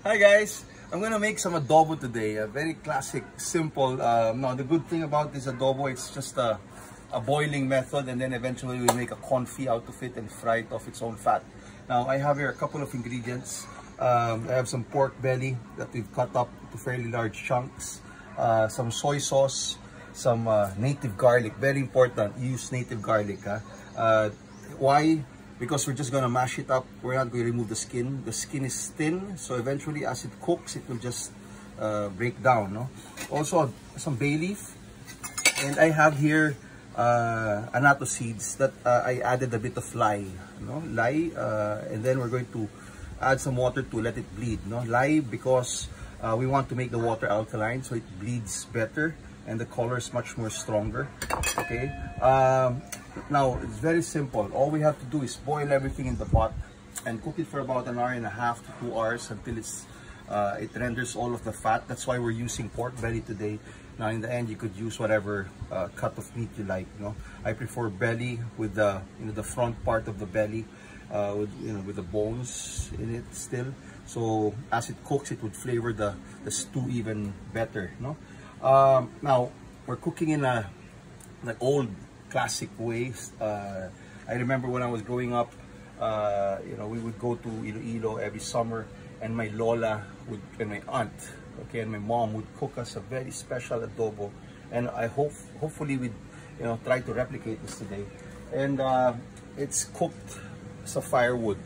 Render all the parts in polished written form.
Hi guys, I'm gonna make some adobo today. A very classic, simple. No, the good thing about this adobo, it's just a boiling method, and then eventually we make a confit out of it and fry it off its own fat. Now I have here a couple of ingredients. I have some pork belly that we've cut up to fairly large chunks. Some soy sauce, some native garlic. Very important, use native garlic. Why? Because we're just gonna mash it up. We're not going to remove the skin. The skin is thin, so eventually as it cooks, it will just break down. No? Also, some bay leaf, and I have here annatto seeds that I added a bit of lye. Lye, and then we're going to add some water to let it bleed. Lye because we want to make the water alkaline, so it bleeds better, and the color is much more stronger. Okay. Now, it's very simple. All we have to do is boil everything in the pot and cook it for about 1.5 to 2 hours until it renders all of the fat. That's why we're using pork belly today. Now, in the end, you could use whatever cut of meat you like. I prefer belly with the the front part of the belly with the bones in it still. So as it cooks, it would flavor the stew even better. Now we're cooking in an old classic ways. I remember when I was growing up, we would go to Iloilo every summer, and my lola and my aunt, and my mom would cook us a very special adobo, and I hopefully we'd try to replicate this today. And it's cooked as a firewood,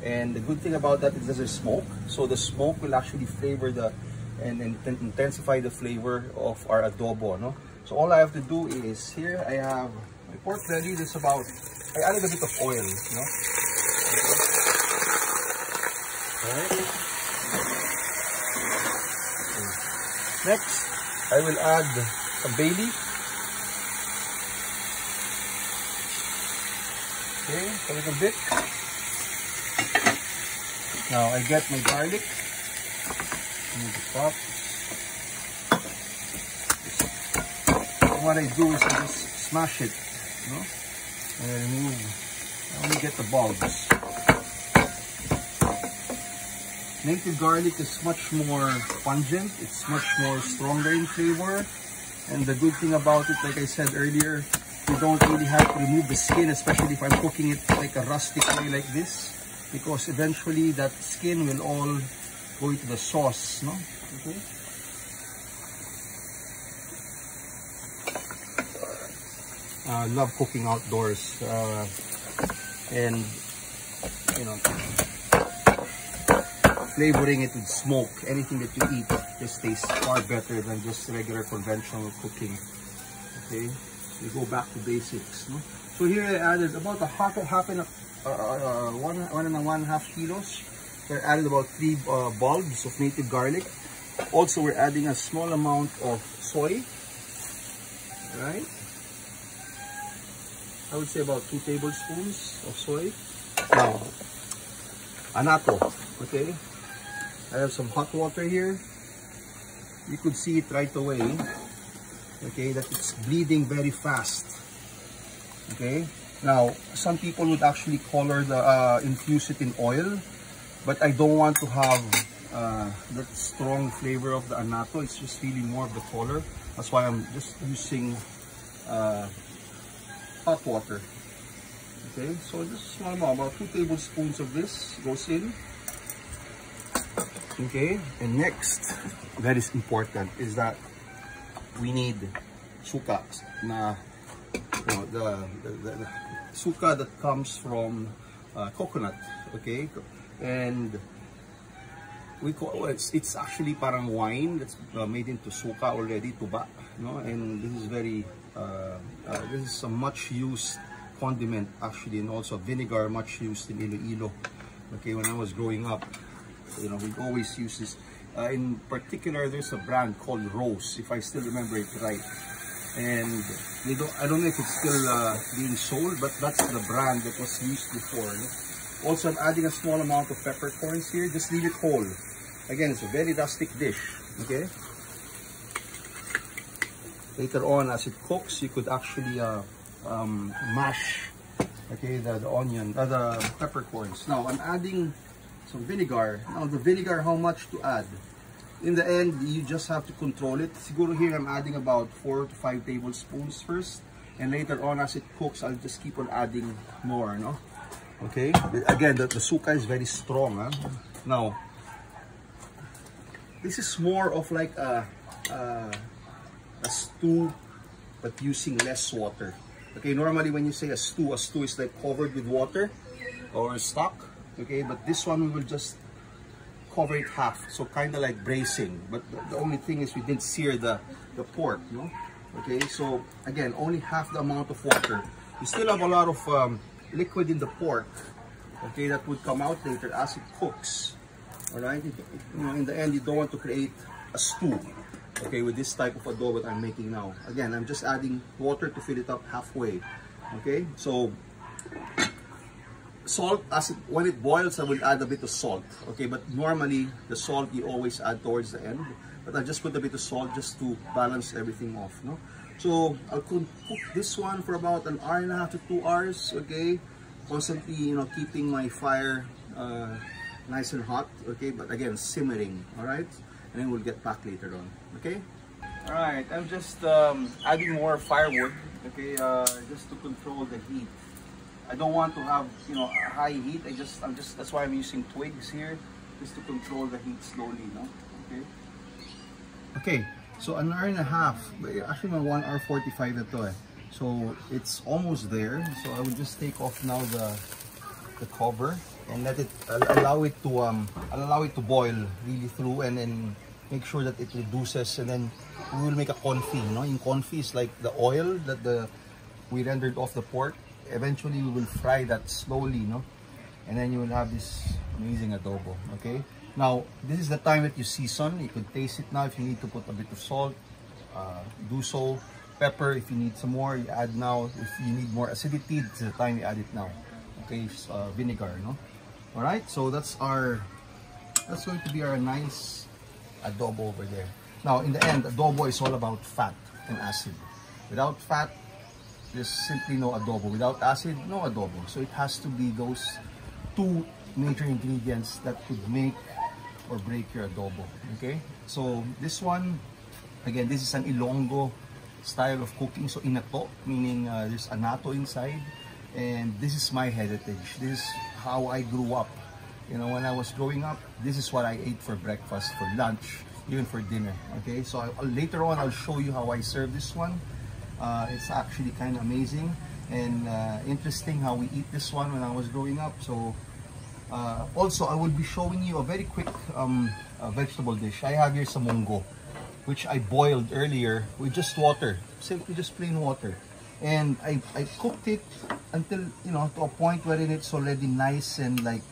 and the good thing about that is there's smoke, so the smoke will actually flavor and intensify the flavor of our adobo. So all I have to do is, here I have my pork belly. This about, I added a bit of oil, Okay. Alright. Next, I will add some bay leaf. Okay, a little bit. Now I get my garlic. Move the top. What I do is I just smash it, and I only get the bulbs. Native garlic is much more pungent, it's much more stronger in flavor, and the good thing about it, like I said earlier, you don't really have to remove the skin, especially if I'm cooking it like a rustic way like this, because eventually that skin will all go into the sauce, Okay. I love cooking outdoors, and flavoring it with smoke. Anything that you eat just tastes far better than just regular conventional cooking. Okay, so we go back to basics. So here I added about one and a half kilos. So I added about 3 bulbs of native garlic. Also, we're adding a small amount of soy. Right. I would say about 2 tablespoons of soy. Now, annatto, okay? I have some hot water here. You could see it right away, okay, that it's bleeding very fast, okay? Now, some people would actually infuse it in oil, but I don't want to have that strong flavor of the annatto. It's just really more of the color. That's why I'm just using hot water. Okay, so just a small amount, about 2 tablespoons of this goes in. Okay, and next, very important, is that we need suka. The suka that comes from coconut. Okay, and we call it's actually parang wine that's made into suka already, tuba. And this is very this is a much used condiment actually, and also vinegar much used in Iloilo. Okay, when I was growing up, we'd always use this. In particular, there's a brand called Rose, if I still remember it right. And I don't know if it's still being sold, but that's the brand that was used before. Also, I'm adding a small amount of peppercorns here. Just leave it whole. Again, it's a very rustic dish. Okay. Later on, as it cooks, you could actually mash, okay, the onion, the peppercorns. Now, I'm adding some vinegar. Now the vinegar, how much to add? In the end, you just have to control it. Siguro here I'm adding about 4 to 5 tablespoons first, and later on as it cooks, I'll just keep on adding more, no? Okay, again, the suka is very strong. Huh? Now, this is more of like a stew, but using less water. Okay, normally when you say a stew is like covered with water or stock. Okay, but this one we will just cover it half, so kind of like bracing. But the only thing is we didn't sear the pork, you know? Okay, so again, only half the amount of water. You still have a lot of liquid in the pork, okay, that would come out later as it cooks. All right, you know, in the end, you don't want to create a stew, okay, with this type of adobo that I'm making now. Again, I'm just adding water to fill it up halfway. Okay, so salt, when it boils, I will add a bit of salt. Okay, but normally the salt you always add towards the end, but I just put a bit of salt just to balance everything off, no? So I'll cook this one for about 1.5 to 2 hours. Okay, constantly, you know, keeping my fire nice and hot. Okay, but again, simmering. All right, and then we'll get back later on. Okay. All right, I'm just adding more firewood. Okay, just to control the heat. I don't want to have, you know, a high heat. That's why I'm using twigs here, just to control the heat slowly. No. Okay. Okay. So 1.5 hours, actually my 1 hour 45 ito eh. So it's almost there. So I will just take off now the cover and let it allow it to boil really through, and then make sure that it reduces, and then we will make a confit. You know, in confit is like the oil that we rendered off the pork. Eventually we will fry that slowly, no? And then you will have this amazing adobo. Okay. Now, this is the time that you season. You could taste it now. If you need to put a bit of salt, do so. Pepper, if you need some more, you add now. If you need more acidity, it's the time you add it now. Okay, vinegar, no? All right, so that's going to be our nice adobo over there. Now, in the end, adobo is all about fat and acid. Without fat, there's simply no adobo. Without acid, no adobo. So it has to be those two major ingredients that could make or break your adobo. Okay, so this one, again, this is an Ilonggo style of cooking. So inato, meaning there's anato inside, and this is my heritage. This is how I grew up. You know, when I was growing up, this is what I ate for breakfast, for lunch, even for dinner. Okay, so later on I'll show you how I serve this one. It's actually kind of amazing and interesting how we eat this one when I was growing up. So also, I will be showing you a very quick vegetable dish. I have here some monggo, which I boiled earlier with just water, simply just plain water. And I cooked it until, you know, to a point wherein it's already nice and like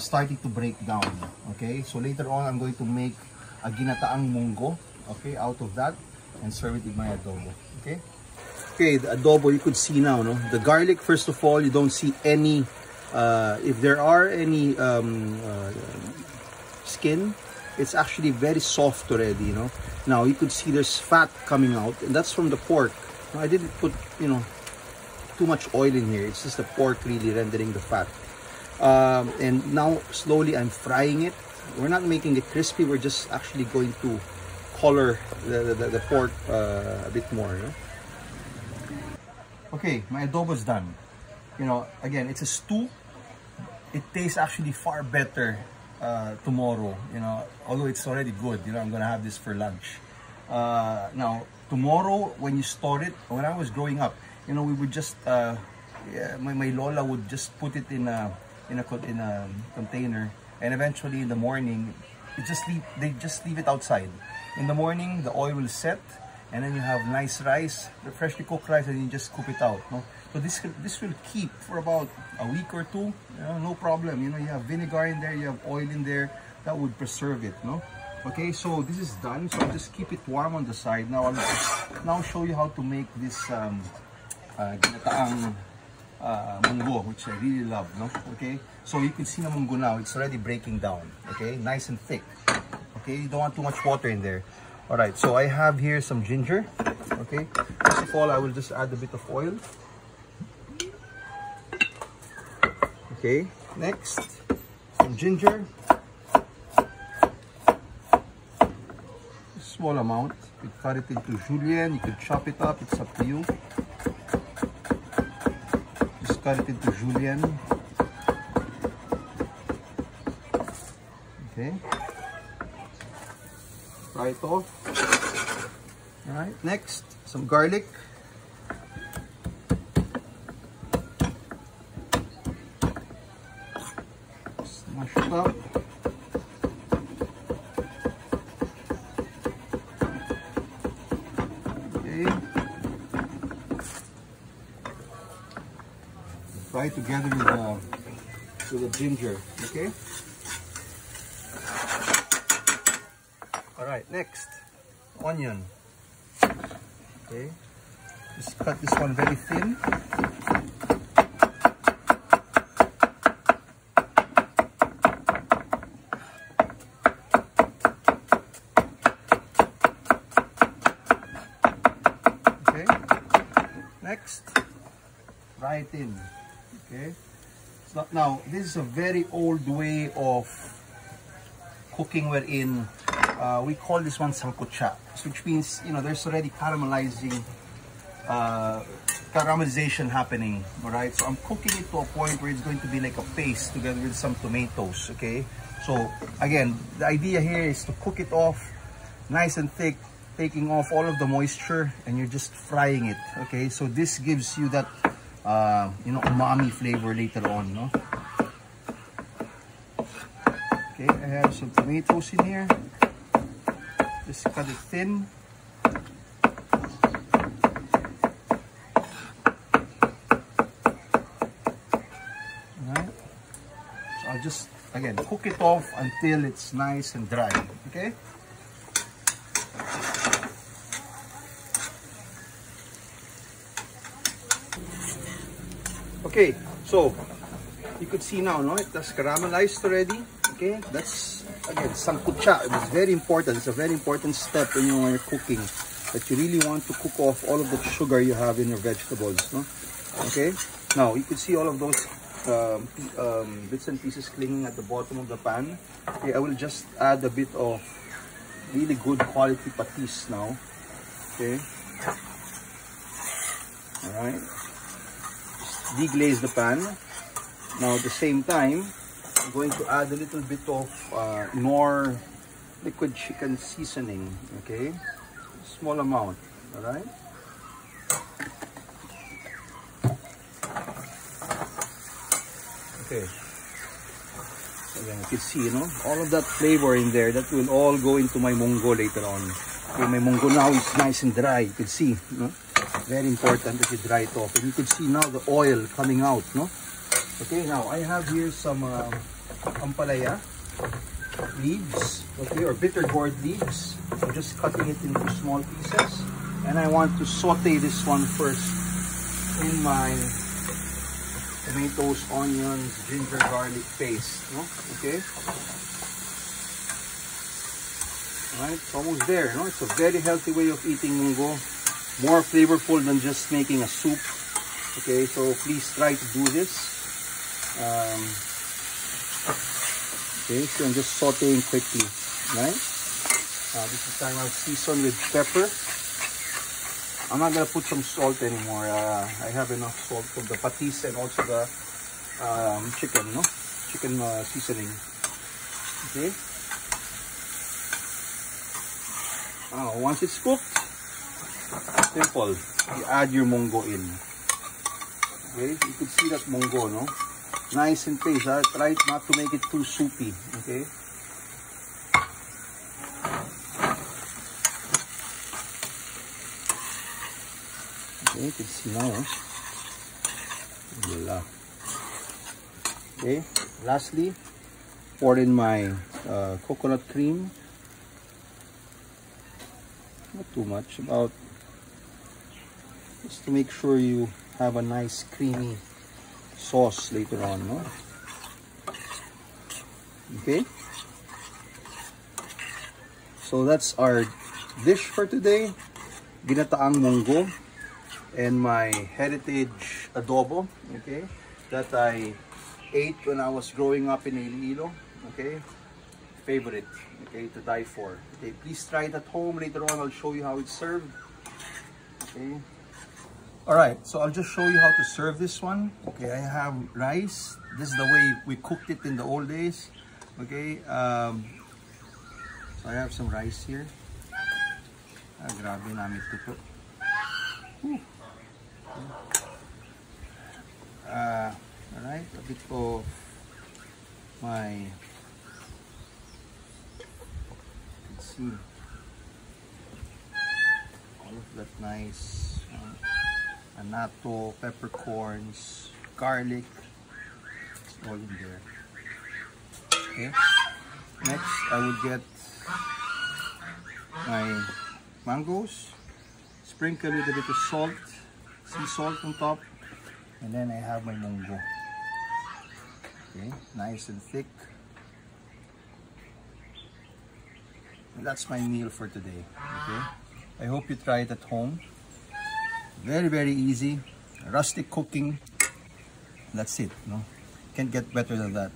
starting to break down. Okay, so later on I'm going to make a ginataang monggo, okay, out of that, and serve it with my adobo. Okay. Okay, the adobo, you could see now, no? The garlic, first of all, you don't see any. If there are any skin, it's actually very soft already, you know. Now you could see there's fat coming out, and that's from the pork. Now, I didn't put, you know, too much oil in here. It's just the pork really rendering the fat. And now slowly I'm frying it. We're not making it crispy. We're just actually going to color the pork a bit more, you know? Okay, my adobo is done. You know, again, it's a stew. It tastes actually far better tomorrow, you know, although it's already good. You know, I'm gonna have this for lunch. Now, tomorrow when you store it, when I was growing up, you know, we would just, my lola would just put it in a container, and eventually in the morning, they just leave it outside. In the morning, the oil will set, and then you have nice rice, the freshly cooked rice, and you just scoop it out. No? So this will keep for about a week or two, you know, no problem. You know, you have vinegar in there, you have oil in there, that would preserve it, no? Okay, so this is done. So I'll just keep it warm on the side. Now I'll now show you how to make this ginataang monggo, which I really love, no? Okay, so you can see the monggo now, it's already breaking down. Okay, nice and thick. Okay, you don't want too much water in there. All right, so I have here some ginger. Okay, first of all, I will just add a bit of oil. Okay, next, some ginger. A small amount. You could cut it into julienne. You could chop it up. It's up to you. Just cut it into julienne. Okay. Fry it off. Alright, next, some garlic. Smash it up. Okay. Fry it together with the ginger. Okay. Alright, next, onion. Okay, just cut this one very thin. Okay, next, fry it in. Okay, so now this is a very old way of cooking wherein we call this one sancocha, which means, you know, there's already caramelization happening. All right, so I'm cooking it to a point where it's going to be like a paste together with some tomatoes. Okay, so again, the idea here is to cook it off nice and thick, taking off all of the moisture, and you're just frying it. Okay, so this gives you that you know, umami flavor later on, no? Okay, I have some tomatoes in here. Just cut it thin. Alright. So I'll just, again, cook it off until it's nice and dry. Okay? Okay, so you could see now, no? It has caramelized already. Okay, that's, again, sancocha. It's very important. It's a very important step when you're cooking, that you really want to cook off all of the sugar you have in your vegetables. No? Okay, now you can see all of those bits and pieces clinging at the bottom of the pan. Okay, I will just add a bit of really good quality patis now. Okay, all right, just deglaze the pan. Now at the same time, I'm going to add a little bit of Knorr liquid chicken seasoning. Okay, small amount. All right. Okay. Again, you can see, you know, all of that flavor in there. That will all go into my monggo later on. Okay, my monggo now is nice and dry. You can see, you know, very important that you dry it off. And you can see now the oil coming out, no? Okay, now I have here some ampalaya leaves, okay, or bitter gourd leaves. I'm just cutting it into small pieces, and I want to saute this one first in my tomatoes, onions, ginger, garlic paste. No? Okay. Alright, it's almost there. No? It's a very healthy way of eating munggo. More flavorful than just making a soup. Okay, so please try to do this. Okay, so I'm just sauteing quickly, right? This is time I'll season with pepper. I'm not gonna put some salt anymore. I have enough salt for the patis and also the chicken, no? Chicken seasoning. Okay. Once it's cooked, simple. You add your munggo in. Okay, you can see that munggo, no? Nice and paste. Try not to make it too soupy. Okay. Okay, you can see now. Voila. Okay. Lastly, pour in my coconut cream. Not too much. About just to make sure you have a nice creamy sauce later on, no? Okay, so that's our dish for today, ginataang munggo and my heritage adobo, okay, that I ate when I was growing up in Iloilo. Okay, favorite, okay, to die for. Okay, please try it at home. Later on, I'll show you how it's served. Okay. All right, so I'll just show you how to serve this one. Okay, I have rice. This is the way we cooked it in the old days. Okay, so I have some rice here. Grabe namin ito po. Alright, a bit of my, let's see, all of that nice anato, peppercorns, garlic, it's all in there. Okay, next I would get my mangoes, sprinkle with a bit of salt, sea salt on top, and then I have my munggo. Okay, nice and thick. And that's my meal for today. Okay, I hope you try it at home. Very, very easy, rustic cooking. That's it. No, can't get better than that.